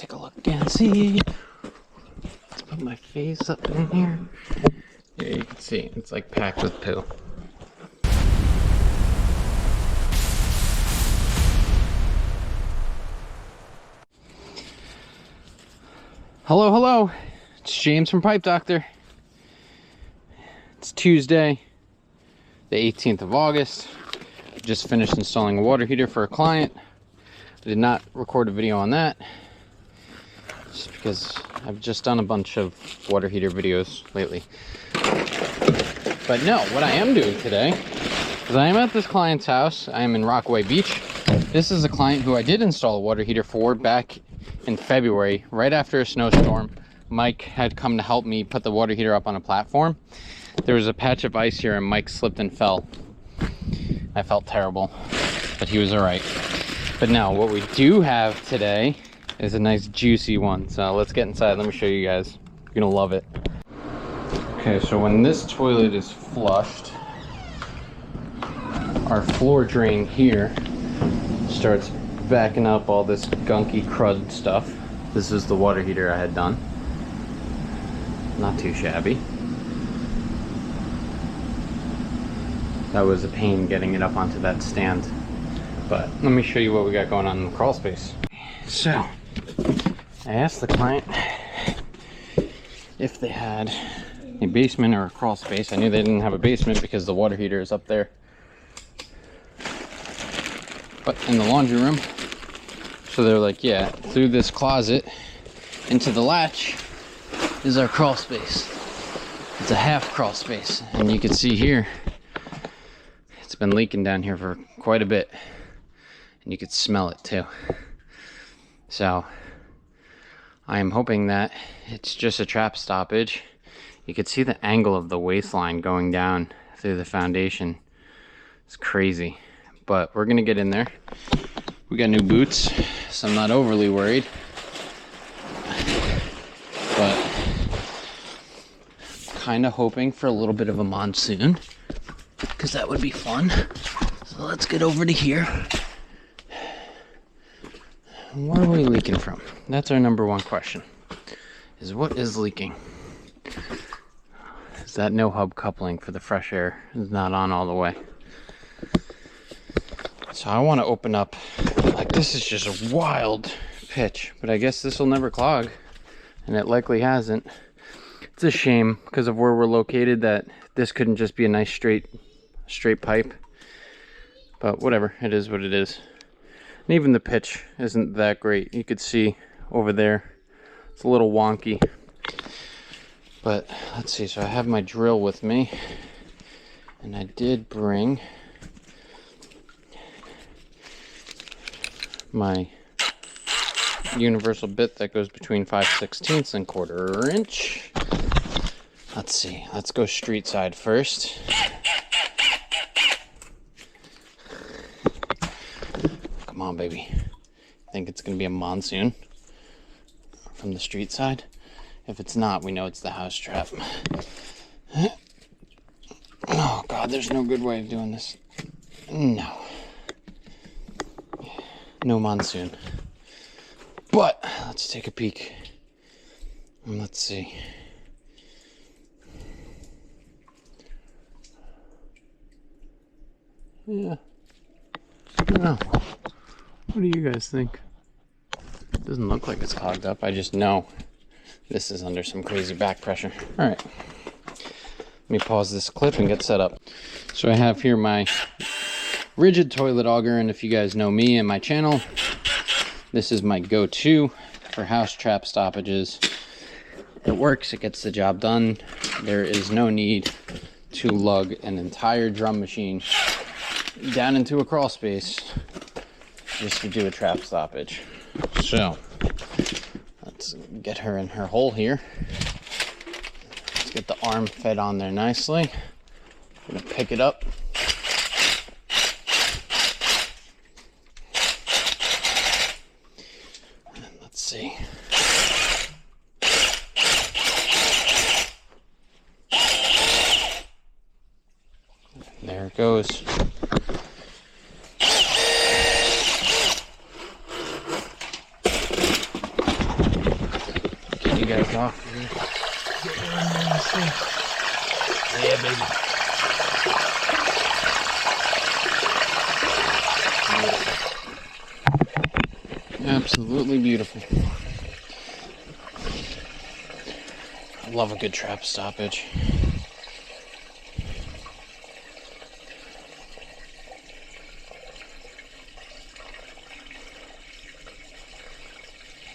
take a look and see. Let's put my face up in here. Yeah, you can see it's like packed with poo. Hello, hello. It's James from Pipe Doctor. It's Tuesday, the 18th of August. I just finished installing a water heater for a client. I did not record a video on that, just because I've just done a bunch of water heater videos lately. But no, what I am doing today is I am at this client's house. I am in Rockaway Beach. This is a client who I did install a water heater for back in February, right after a snowstorm. Mike had come to help me put the water heater up on a platform. There was a patch of ice here and Mike slipped and fell. I felt terrible, but he was all right. But now what we do have today is a nice juicy one. So let's get inside. Let me show you guys. You're gonna love it. Okay, so when this toilet is flushed, our floor drain here starts backing up all this gunky crud stuff. This is the water heater I had done. Not too shabby. That was a pain getting it up onto that stand. But let me show you what we got going on in the crawl space. So, I asked the client if they had a basement or a crawl space. I knew they didn't have a basement because the water heater is up there. But in the laundry room, so they're like, yeah, through this closet into the latch is our crawl space. It's a half crawl space, and you can see here, it's been leaking down here for quite a bit. And you could smell it too. So I am hoping that it's just a trap stoppage. You could see the angle of the waistline going down through the foundation. It's crazy, but we're gonna get in there. We got new boots, so I'm not overly worried. But kind of hoping for a little bit of a monsoon, because that would be fun. So let's get over to here. Where are we leaking from? That's our number one question, is what is leaking? Is that no hub coupling for the fresh air is not on all the way? So I want to open up, like, this is just a wild pitch, but I guess this will never clog, and it likely hasn't. It's a shame because of where we're located that this couldn't just be a nice straight pipe, but whatever, it is what it is. And even the pitch isn't that great. You could see over there, it's a little wonky. But let's see, so I have my drill with me. And I did bring my universal bit that goes between 5/16 and 1/4 inch. Let's see, let's go street side first. Come on, baby. I think it's gonna be a monsoon from the street side. If it's not, we know it's the house trap. Oh God, there's no good way of doing this. No. No monsoon. But let's take a peek. And let's see. Yeah. I don't know. What do you guys think? It doesn't look like it's clogged up. I just know this is under some crazy back pressure. All right. Let me pause this clip and get set up. So I have here my rigid toilet auger, and if you guys know me and my channel, this is my go-to for house trap stoppages. It works, it gets the job done. There is no need to lug an entire drum machine down into a crawl space just to do a trap stoppage. So let's get her in her hole here. Let's get the arm fed on there nicely. I'm gonna pick it up. And let's see. There it goes. you guys off. Yeah, baby. Absolutely beautiful. I love a good trap stoppage.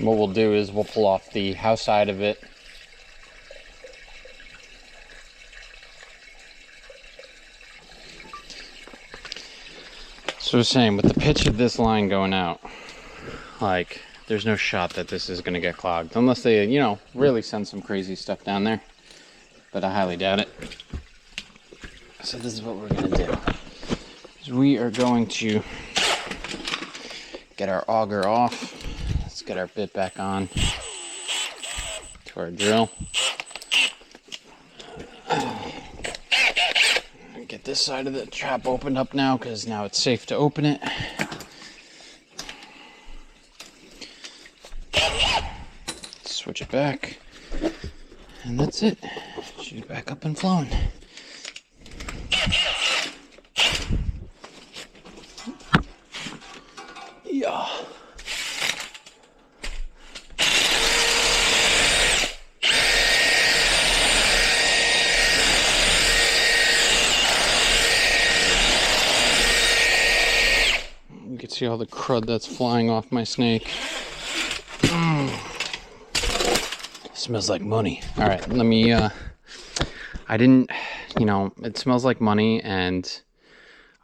What we'll do is we'll pull off the house side of it. So same with the pitch of this line going out, like there's no shot that this is going to get clogged unless they, you know, really send some crazy stuff down there, but I highly doubt it. So this is what we're going to do. Is we are going to get our auger off. Let's get our bit back on to our drill. Get this side of the trap opened up now, because now it's safe to open it. Switch it back, and that's it. Should be back up and flowing. Yeah. You can see all the crud that's flying off my snake. Smells like money. All right, let me, I didn't, you know, it smells like money, and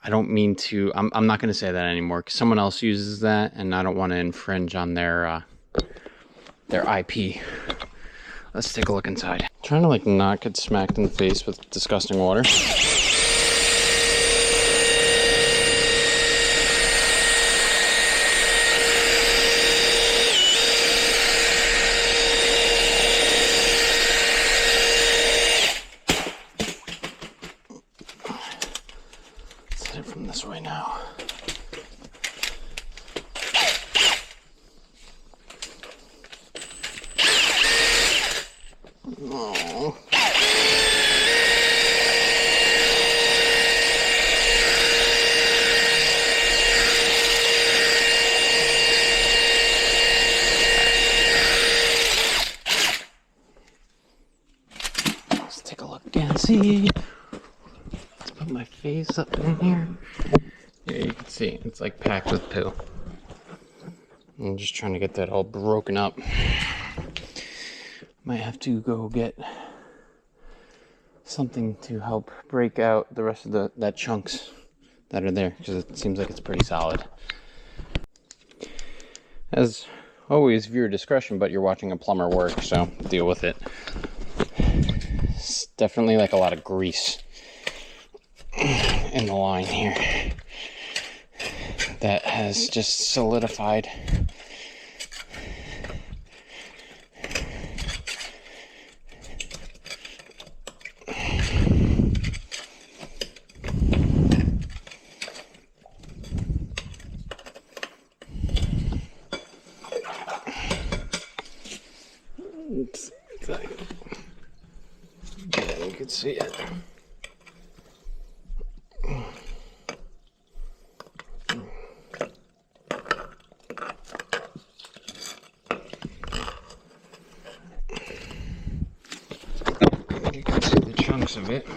I don't mean to, I'm not going to say that anymore, because someone else uses that, and I don't want to infringe on their IP. Let's take a look inside. I'm trying to, like, not get smacked in the face with disgusting water. From this way now. Oh. Let's take a look again. See. Put my face up in here. Yeah, you can see it's like packed with poo. I'm just trying to get that all broken up. Might have to go get something to help break out the rest of that chunks that are there, because it seems like it's pretty solid. As always, viewer discretion, but you're watching a plumber work, so deal with it. It's definitely like a lot of grease in the line here that has just solidified. Yeah, you can see it. You can see the chunks of it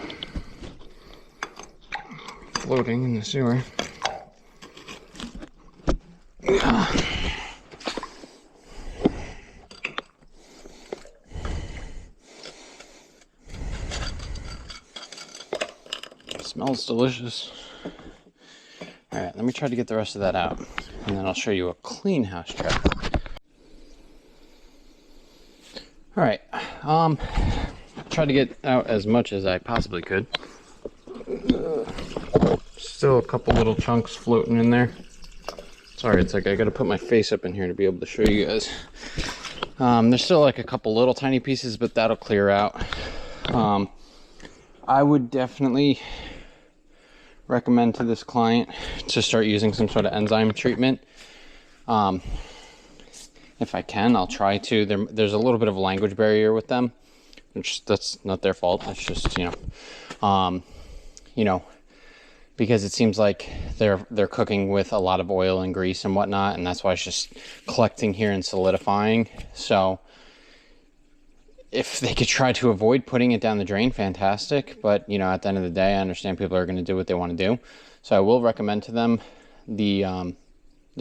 floating in the sewer. Smells delicious. Alright, let me try to get the rest of that out, and then I'll show you a clean house trap. Alright, tried to get out as much as I possibly could. Still a couple little chunks floating in there. Sorry, it's like I gotta put my face up in here to be able to show you guys. There's still like a couple little tiny pieces, but that'll clear out. I would definitely recommend to this client to start using some sort of enzyme treatment. If I can, I'll try to. There's a little bit of a language barrier with them, which that's not their fault. It's just, you know, because it seems like they're cooking with a lot of oil and grease and whatnot, and that's why it's just collecting here and solidifying. So if they could try to avoid putting it down the drain, fantastic. But, you know, at the end of the day, I understand people are going to do what they want to do. So I will recommend to them the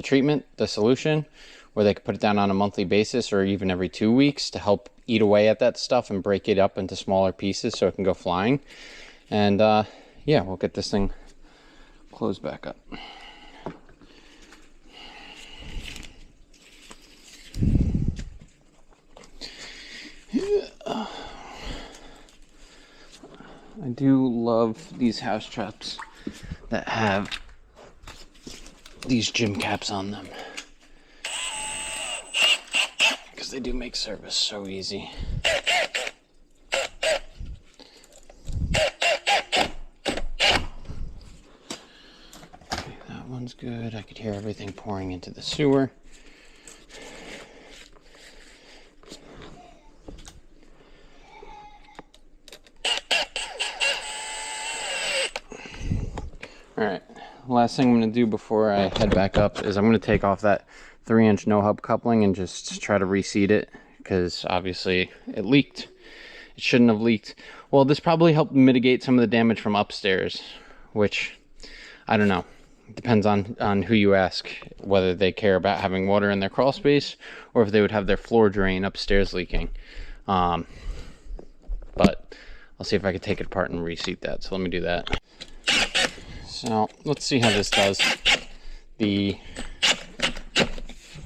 treatment, the solution, where they could put it down on a monthly basis or even every 2 weeks to help eat away at that stuff and break it up into smaller pieces so it can go flying. And yeah, we'll get this thing closed back up. I do love these house traps that have these gym caps on them, because they do make service so easy. Okay, that one's good. I could hear everything pouring into the sewer. Alright, last thing I'm going to do before I head back up is I'm going to take off that 3-inch no-hub coupling and just try to reseat it, because obviously it leaked. It shouldn't have leaked. Well, this probably helped mitigate some of the damage from upstairs, which, I don't know. It depends on who you ask, whether they care about having water in their crawl space or if they would have their floor drain upstairs leaking. But I'll see if I can take it apart and reseat that. So let me do that. So let's see how this does. The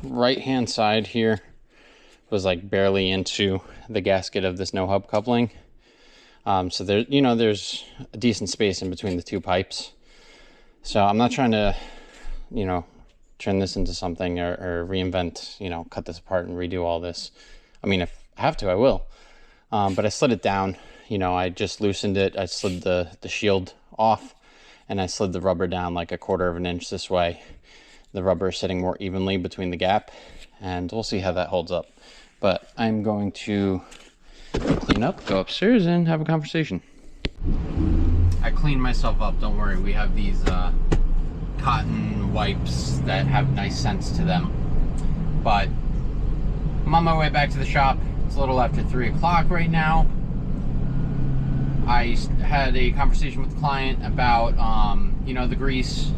right hand side here was like barely into the gasket of this no hub coupling. So there, you know, there's a decent space in between the two pipes. So I'm not trying to, you know, turn this into something or reinvent, you know, cut this apart and redo all this. I mean, if I have to, I will. But I slid it down. You know, I just loosened it. I slid the shield off. And I slid the rubber down like 1/4 of an inch this way. The rubber is sitting more evenly between the gap, and we'll see how that holds up. But I'm going to clean up, go upstairs, and have a conversation. I cleaned myself up, don't worry. We have these cotton wipes that have nice scents to them. But I'm on my way back to the shop. It's a little after 3 o'clock right now. I had a conversation with the client about, you know, the grease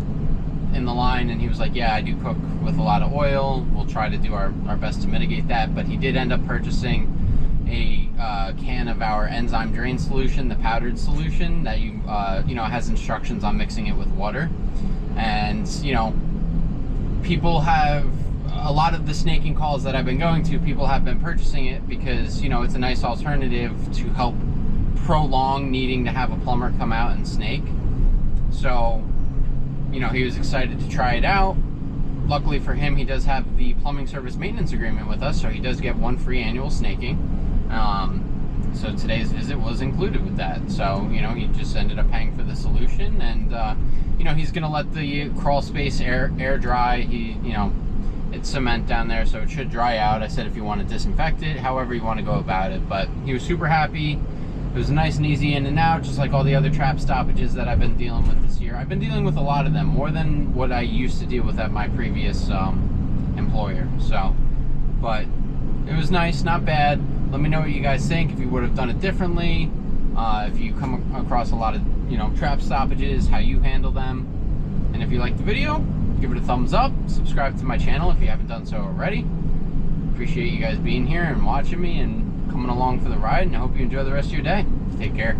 in the line, and he was like, yeah, I do cook with a lot of oil. We'll try to do our best to mitigate that. But he did end up purchasing a can of our enzyme drain solution, the powdered solution that you know, has instructions on mixing it with water. And, you know, people have, a lot of the snaking calls that I've been going to, people have been purchasing it because, you know, it's a nice alternative to help prolong needing to have a plumber come out and snake. So, you know, he was excited to try it out. Luckily for him, he does have the plumbing service maintenance agreement with us, so he does get 1 free annual snaking. So today's visit was included with that. So, you know, he just ended up paying for the solution, and you know, he's gonna let the crawl space air dry. He, you know, it's cement down there, so it should dry out. I said if you want to disinfect it, however you want to go about it. But he was super happy. It was nice and easy in and out, just like all the other trap stoppages that I've been dealing with this year. I've been dealing with a lot of them, more than what I used to deal with at my previous employer. So, but it was nice, not bad. Let me know what you guys think, if you would have done it differently, if you come across a lot of, you know, trap stoppages, how you handle them. And if you liked the video, give it a thumbs up, subscribe to my channel if you haven't done so already. Appreciate you guys being here and watching me and coming along for the ride, and I hope you enjoy the rest of your day. Take care.